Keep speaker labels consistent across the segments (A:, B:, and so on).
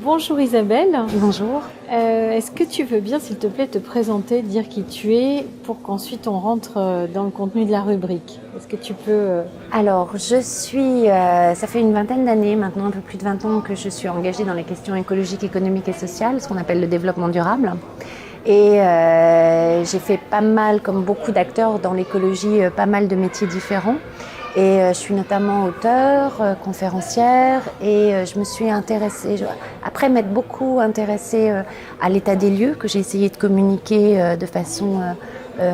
A: Bonjour Isabelle.
B: Bonjour.
A: Est-ce que tu veux bien, s'il te plaît, te présenter, dire qui tu es pour qu'ensuite on rentre dans le contenu de la rubrique? Est-ce que tu peux...
B: Alors, ça fait une vingtaine d'années, maintenant un peu plus de 20 ans que je suis engagée dans les questions écologiques, économiques et sociales, ce qu'on appelle le développement durable. Et j'ai fait pas mal, comme beaucoup d'acteurs dans l'écologie, pas mal de métiers différents. Et je suis notamment auteure, conférencière et je me suis intéressée, après m'être beaucoup intéressée à l'état des lieux que j'ai essayé de communiquer de façon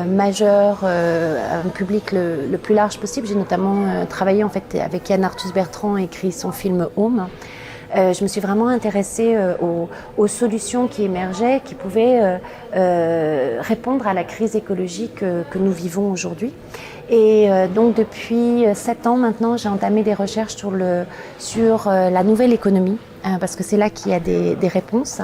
B: majeure à un public le plus large possible. J'ai notamment travaillé en fait avec Yann Arthus-Bertrand et écrit son film Home. Je me suis vraiment intéressée aux solutions qui émergeaient, qui pouvaient répondre à la crise écologique que nous vivons aujourd'hui. Et donc depuis 7 ans maintenant, j'ai entamé des recherches sur la nouvelle économie, parce que c'est là qu'il y a des réponses.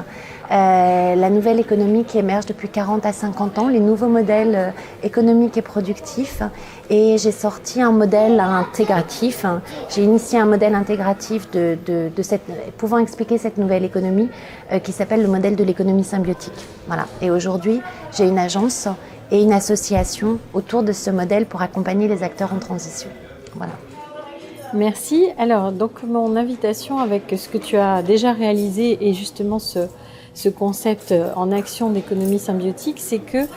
B: La nouvelle économie qui émerge depuis 40 à 50 ans, les nouveaux modèles économiques et productifs. Et j'ai sorti un modèle intégratif. J'ai initié un modèle intégratif pouvant expliquer cette nouvelle économie qui s'appelle le modèle de l'économie symbiotique. Voilà. Et aujourd'hui, j'ai une agence et une association autour de ce modèle pour accompagner les acteurs en transition. Voilà.
A: Merci. Alors, donc mon invitation avec ce que tu as déjà réalisé et justement ce concept en action d'économie symbiotique, c'est que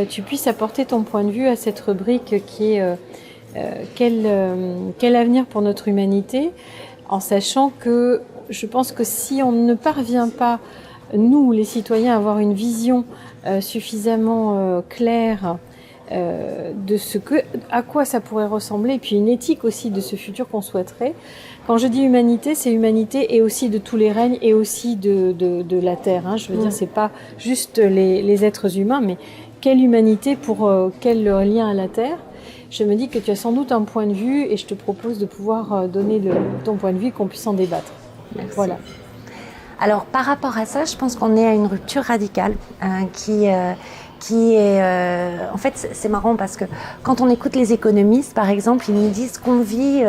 A: tu puisses apporter ton point de vue à cette rubrique qui est quel avenir pour notre humanité, en sachant que je pense que si on ne parvient pas, nous les citoyens, à avoir une vision suffisamment claire de à quoi ça pourrait ressembler, et puis une éthique aussi de ce futur qu'on souhaiterait. Quand je dis humanité, c'est humanité et aussi de tous les règnes et aussi de la Terre. Hein. Je veux dire, c'est pas juste les êtres humains, mais quelle humanité pour quel lien à la Terre. Je me dis que tu as sans doute un point de vue et je te propose de pouvoir donner ton point de vue et qu'on puisse en débattre.
B: Merci.
A: Voilà.
B: Alors par rapport à ça, je pense qu'on est à une rupture radicale qui est... en fait, c'est marrant parce que quand on écoute les économistes, par exemple, ils nous disent qu'on vit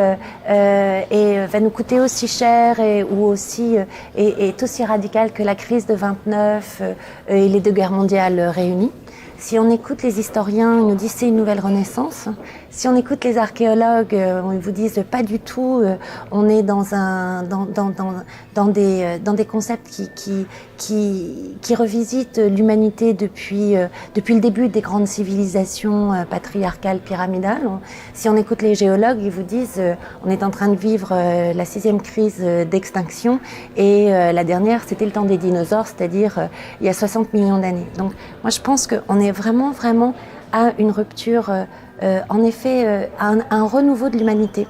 B: et va nous coûter aussi cher est aussi radical que la crise de 29 et les 2 guerres mondiales réunies. Si on écoute les historiens, ils nous disent c'est une nouvelle renaissance. Si on écoute les archéologues, ils vous disent pas du tout. On est dans des concepts qui revisitent l'humanité depuis le début des grandes civilisations patriarcales pyramidales. Si on écoute les géologues, ils vous disent on est en train de vivre la 6e crise d'extinction et la dernière c'était le temps des dinosaures, c'est-à-dire il y a 60 millions d'années. Donc moi je pense qu'on est vraiment à une rupture, en effet, à un renouveau de l'humanité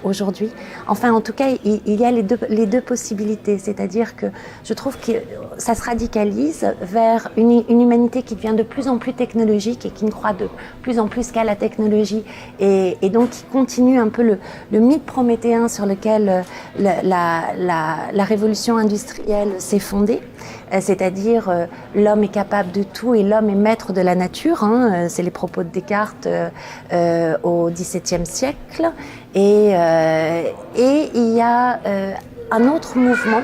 B: aujourd'hui. Enfin, en tout cas, il y a les deux possibilités, c'est-à-dire que je trouve que ça se radicalise vers une humanité qui devient de plus en plus technologique et qui ne croit de plus en plus qu'à la technologie et donc qui continue un peu le mythe prométhéen sur lequel la révolution industrielle s'est fondée. C'est-à-dire l'homme est capable de tout et l'homme est maître de la nature. Hein, c'est les propos de Descartes au XVIIe siècle. Et il y a un autre mouvement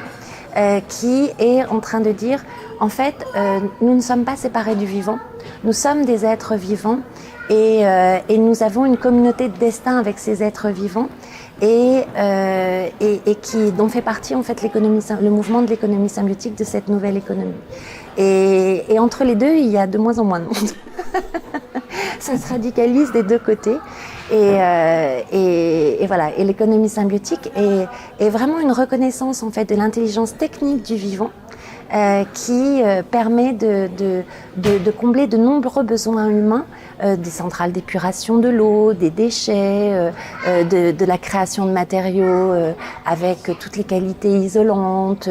B: qui est en train de dire, en fait, nous ne sommes pas séparés du vivant. Nous sommes des êtres vivants et nous avons une communauté de destin avec ces êtres vivants. Dont fait partie en fait le mouvement de l'économie symbiotique, de cette nouvelle économie. Et entre les deux, il y a de moins en moins de monde. Ça se radicalise des deux côtés. Et voilà. Et l'économie symbiotique est vraiment une reconnaissance en fait de l'intelligence technique du vivant. Qui permet de combler de nombreux besoins humains, des centrales d'épuration de l'eau, des déchets, de la création de matériaux avec toutes les qualités isolantes,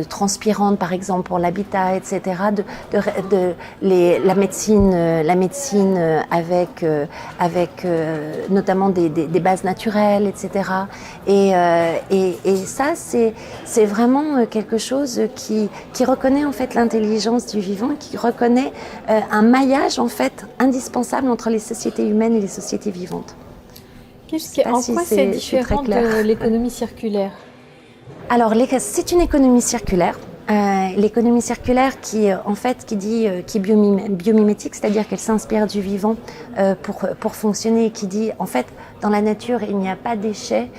B: transpirantes par exemple pour l'habitat, etc. La médecine avec notamment des bases naturelles, etc. Et ça c'est vraiment quelque chose qui reconnaît en fait l'intelligence du vivant, qui reconnaît un maillage en fait indispensable entre les sociétés humaines et les sociétés vivantes.
A: En quoi c'est différent de l'économie circulaire ?
B: Alors, c'est une économie circulaire. L'économie circulaire qui est biomimétique, c'est-à-dire qu'elle s'inspire du vivant pour fonctionner, et qui dit en fait dans la nature il n'y a pas de déchets,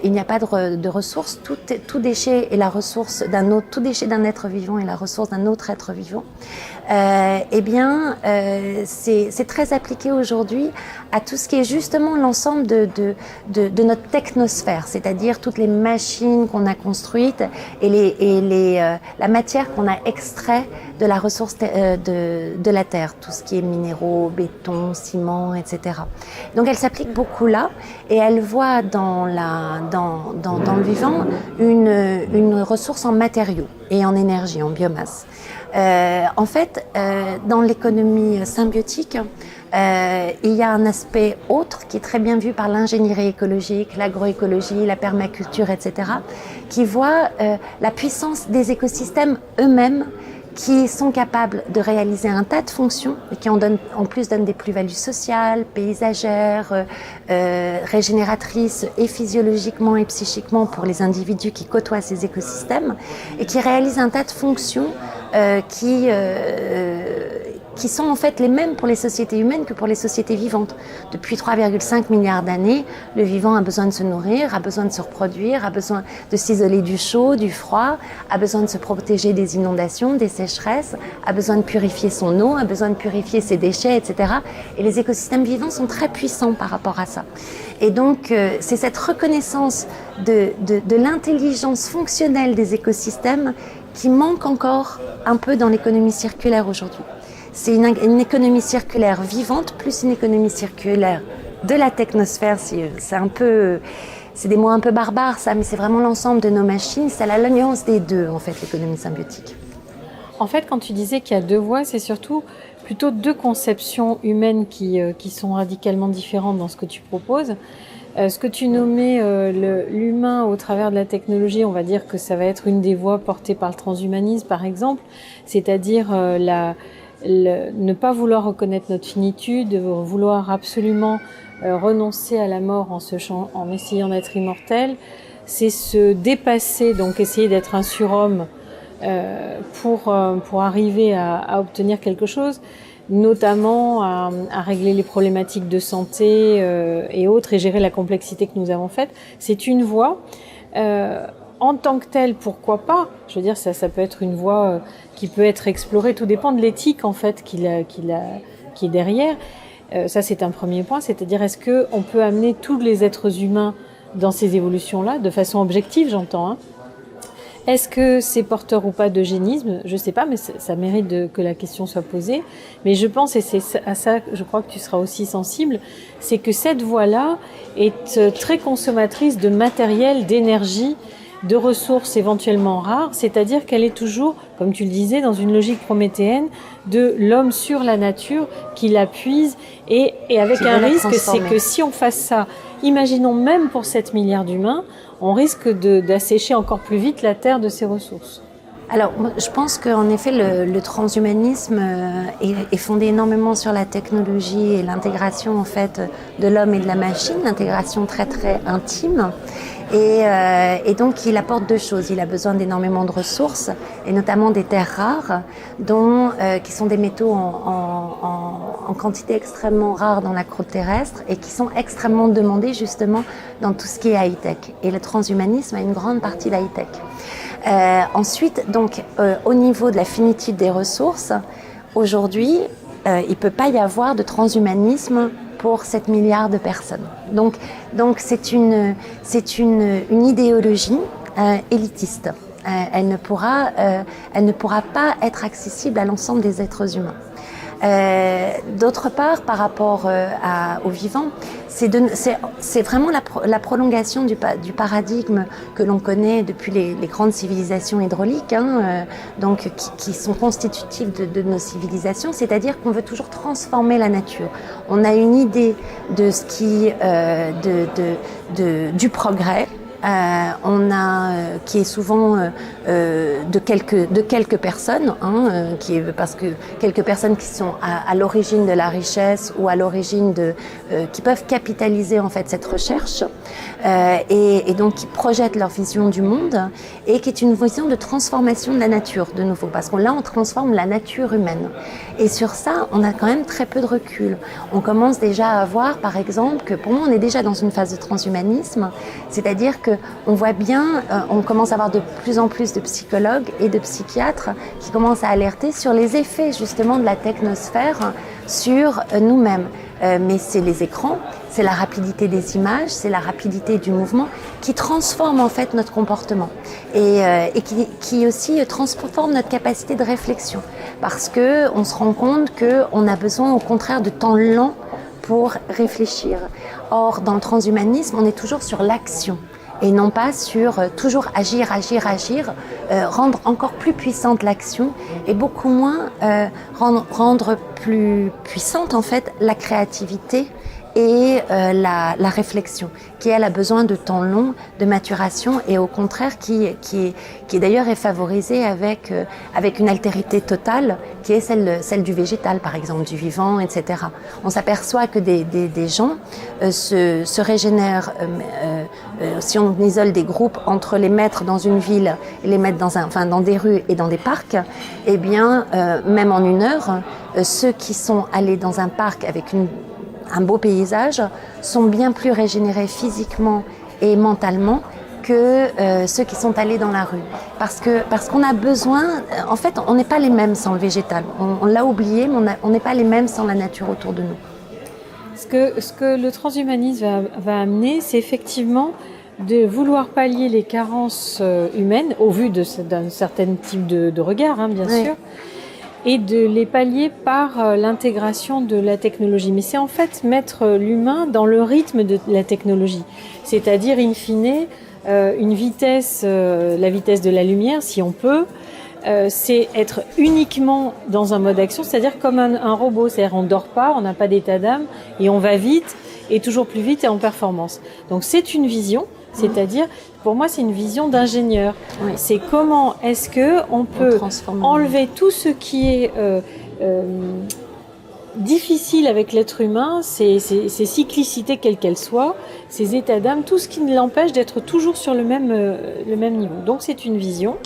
B: il n'y a pas de ressources, tout déchet est la ressource d'un autre, tout déchet d'un être vivant est la ressource d'un autre être vivant. C'est très appliqué aujourd'hui à tout ce qui est justement l'ensemble de notre technosphère, c'est-à-dire toutes les machines qu'on a construites et la matière qu'on a extrait de la ressource de la terre, tout ce qui est minéraux, béton, ciment, etc. Donc elle s'applique beaucoup là et elle voit dans le vivant une ressource en matériaux et en énergie, en biomasse. Dans l'économie symbiotique, il y a un aspect autre qui est très bien vu par l'ingénierie écologique, l'agroécologie, la permaculture, etc., qui voit la puissance des écosystèmes eux-mêmes qui sont capables de réaliser un tas de fonctions et qui en plus donnent des plus-values sociales, paysagères, régénératrices et physiologiquement et psychiquement pour les individus qui côtoient ces écosystèmes et qui réalisent un tas de fonctions qui sont en fait les mêmes pour les sociétés humaines que pour les sociétés vivantes. Depuis 3,5 milliards d'années, le vivant a besoin de se nourrir, a besoin de se reproduire, a besoin de s'isoler du chaud, du froid, a besoin de se protéger des inondations, des sécheresses, a besoin de purifier son eau, a besoin de purifier ses déchets, etc. Et les écosystèmes vivants sont très puissants par rapport à ça. Et donc, c'est cette reconnaissance de l'intelligence fonctionnelle des écosystèmes qui manque encore un peu dans l'économie circulaire aujourd'hui. C'est une économie circulaire vivante plus une économie circulaire de la technosphère. C'est des mots un peu barbares ça, mais c'est vraiment l'ensemble de nos machines. C'est l'alliance des deux en fait, l'économie symbiotique.
A: En fait, quand tu disais qu'il y a deux voies, c'est surtout plutôt deux conceptions humaines qui sont radicalement différentes dans ce que tu proposes. Ce que tu nommais l'humain au travers de la technologie, on va dire que ça va être une des voies portées par le transhumanisme, par exemple, c'est-à-dire ne pas vouloir reconnaître notre finitude, vouloir absolument renoncer à la mort en essayant d'être immortel, c'est se dépasser, donc essayer d'être un surhomme pour arriver à obtenir quelque chose, notamment à régler les problématiques de santé et autres, et gérer la complexité que nous avons faite. C'est une voie. En tant que telle, pourquoi pas? Je veux dire, ça peut être une voie qui peut être explorée. Tout dépend de l'éthique, en fait, qui est derrière. Ça, c'est un premier point. C'est-à-dire, est-ce qu'on peut amener tous les êtres humains dans ces évolutions-là, de façon objective, j'entends, hein? Est-ce que c'est porteur ou pas d'eugénisme? Je sais pas, mais ça mérite que la question soit posée. Mais je pense, et c'est à ça que je crois que tu seras aussi sensible, c'est que cette voie-là est très consommatrice de matériel, d'énergie, de ressources éventuellement rares, c'est-à-dire qu'elle est toujours, comme tu le disais, dans une logique prométhéenne de l'homme sur la nature qui la puise et avec un risque, c'est que si on fasse ça, imaginons même pour 7 milliards d'humains, on risque d'assécher encore plus vite la Terre de ses ressources.
B: Alors, je pense qu'en effet, le transhumanisme est fondé énormément sur la technologie et l'intégration en fait de l'homme et de la machine, l'intégration très très intime. Et donc, il apporte deux choses. Il a besoin d'énormément de ressources, et notamment des terres rares, qui sont des métaux en quantité extrêmement rare dans la croûte terrestre et qui sont extrêmement demandés justement dans tout ce qui est high-tech. Et le transhumanisme a une grande partie d'high-tech. Ensuite, donc, au niveau de la finitude des ressources, aujourd'hui, il ne peut pas y avoir de transhumanisme pour 7 milliards de personnes. Donc c'est une idéologie élitiste. Elle ne pourra pas être accessible à l'ensemble des êtres humains. D'autre part, par rapport au vivant, c'est vraiment la prolongation du paradigme que l'on connaît depuis les grandes civilisations hydrauliques, donc qui sont constitutives de nos civilisations, c'est-à-dire qu'on veut toujours transformer la nature. On a une idée de ce qui du progrès. qui est souvent de quelques personnes, parce que quelques personnes qui sont à l'origine de la richesse ou à l'origine qui peuvent capitaliser en fait cette recherche et donc qui projettent leur vision du monde et qui est une vision de transformation de la nature de nouveau, parce que là on transforme la nature humaine et sur ça on a quand même très peu de recul. On commence déjà à voir par exemple que pour moi on est déjà dans une phase de transhumanisme, c'est-à-dire que on voit bien, on commence à avoir de plus en plus de psychologues et de psychiatres qui commencent à alerter sur les effets justement de la technosphère sur nous-mêmes. Mais c'est les écrans, c'est la rapidité des images, c'est la rapidité du mouvement qui transforme en fait notre comportement et qui aussi transforme notre capacité de réflexion, parce que on se rend compte que on a besoin au contraire de temps lent pour réfléchir. Or, dans le transhumanisme, on est toujours sur l'action et non pas sur toujours agir, rendre encore plus puissante l'action et beaucoup moins rendre plus puissante en fait la créativité et la réflexion, qui elle a besoin de temps long, de maturation et au contraire qui d'ailleurs est favorisée avec une altérité totale qui est celle du végétal par exemple, du vivant, etc. On s'aperçoit que des gens se régénèrent si on isole des groupes entre les mettre dans une ville et les mettre dans des rues et dans des parcs, eh bien même en une heure, ceux qui sont allés dans un parc avec un beau paysage sont bien plus régénérés physiquement et mentalement que ceux qui sont allés dans la rue. Parce qu'on a besoin, en fait, on n'est pas les mêmes sans le végétal. On l'a oublié, mais on n'est pas les mêmes sans la nature autour de nous.
A: Ce que le transhumanisme va amener, c'est effectivement de vouloir pallier les carences humaines, au vu d'un certain type de regard, bien sûr, et de les pallier par l'intégration de la technologie. Mais c'est en fait mettre l'humain dans le rythme de la technologie, c'est-à-dire in fine une vitesse, la vitesse de la lumière si on peut, c'est être uniquement dans un mode action, c'est-à-dire comme un robot, c'est-à-dire on ne dort pas, on n'a pas d'état d'âme et on va vite et toujours plus vite et en performance. Donc c'est une vision, c'est-à-dire pour moi c'est une vision d'ingénieur. Oui. C'est comment est-ce que on peut enlever tout ce qui est difficile avec l'être humain, ces cyclicités quelles qu'elles soient, ces états d'âme, tout ce qui l'empêche d'être toujours sur le même niveau. Donc c'est une vision.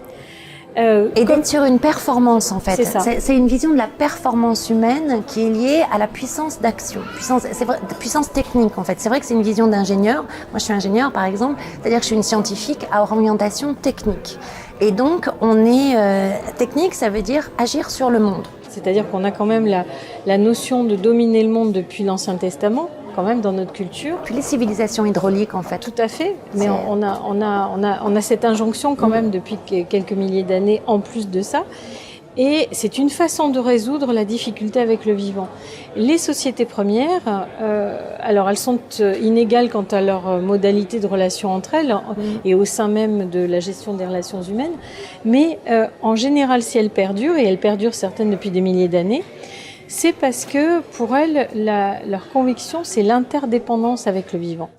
B: Et d'être sur une performance en fait. C'est une vision de la performance humaine qui est liée à la puissance d'action, puissance technique en fait. C'est vrai que c'est une vision d'ingénieur. Moi je suis ingénieur par exemple, c'est-à-dire que je suis une scientifique à orientation technique. Et donc technique, ça veut dire agir sur le monde.
A: C'est-à-dire qu'on a quand même la notion de dominer le monde depuis l'Ancien Testament, quand même dans notre culture.
B: Puis les civilisations hydrauliques en fait.
A: Tout à fait, mais on a cette injonction quand même depuis quelques milliers d'années en plus de ça. Et c'est une façon de résoudre la difficulté avec le vivant. Les sociétés premières, alors elles sont inégales quant à leur modalité de relation entre elles et au sein même de la gestion des relations humaines, mais en général si elles perdurent, et elles perdurent certaines depuis des milliers d'années, c'est parce que pour elles, leur conviction c'est l'interdépendance avec le vivant.